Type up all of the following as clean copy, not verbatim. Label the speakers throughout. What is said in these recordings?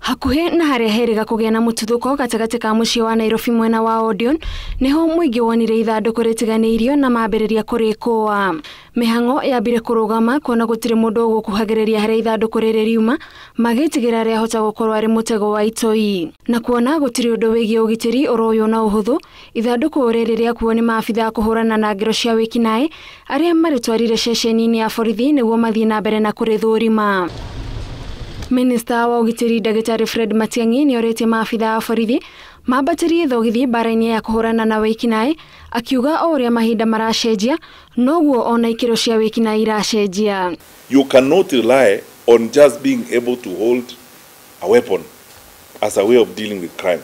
Speaker 1: Hakuhe na haria heriga kugea na mututhuko gatagati ka mucii wa Nairobi mwena wa Odion niho Muingi wonire ithanduku ritiganiirio na maambiriria kurikuwa. Mihango yambire kurugama kuona gutire mundu gukuhagiriria haria ithanduku riri riuma magitigira ria hota gukorwo ari mutego wa itoi. Na kuona gutire undu wigie ugitiri uroyo na uhuthu, ithanduku riri ria kuoni maabithaa kuhurana na ngero cia wikinae aria maritwarire ceceni-ini ya borithi niguo mathii na mbere na kurithurima. Minista wa ugitiri Dagitari Fred Matiang'I nioritie maabithaa a borithi mambatirie thogithi bara-ini ya kuhurana na wikinae, akiuga o uria mahinda maracenjia noguo ona ikiro cia wikinae iracenjia.
Speaker 2: You cannot rely on just being able to hold a weapon as a way of dealing with crime.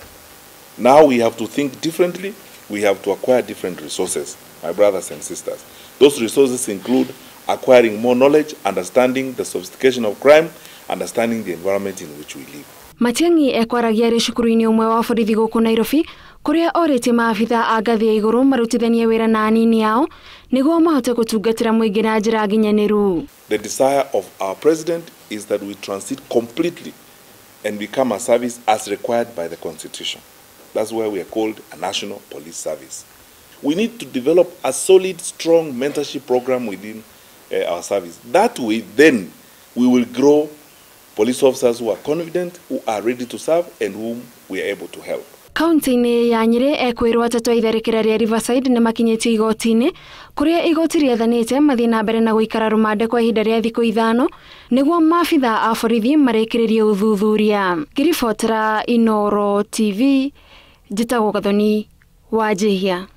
Speaker 2: Now we have to think differently. We have to acquire different resources, my brothers and sisters. Those resources include acquiring more knowledge, understanding the sophistication of crime, understanding the environment in which we live.
Speaker 1: Matiang'I ekwaragia ri cukuru-ini umwe wa borithi guku Nairobi kuria orite maabithaa a ngathi ya iguru marutithanie wira na anini yao niguo mahote gutungatira muingi na njira nginyaniru.
Speaker 2: The desire of our president is that we transit completely and become a service as required by the constitution. That's why we are called a national police service. We need to develop a solid, strong mentorship program within our service. That way, then, we will grow police officers who are confident, who are ready to serve, and whom we are able to help.
Speaker 1: Kaunti-ini ya Nyeri ekwirwo atatu itharikira ria Riverside ni makinyitie igoti-ini kuria igoti riathanite mathii na mbere na guikara rumande kwa ihinda ria thiku 5 niguo maabithaa a borithi marekiririe uthuthuria. Ngiribotera Inooro TV, njitagwo Gathoni wa Jihia.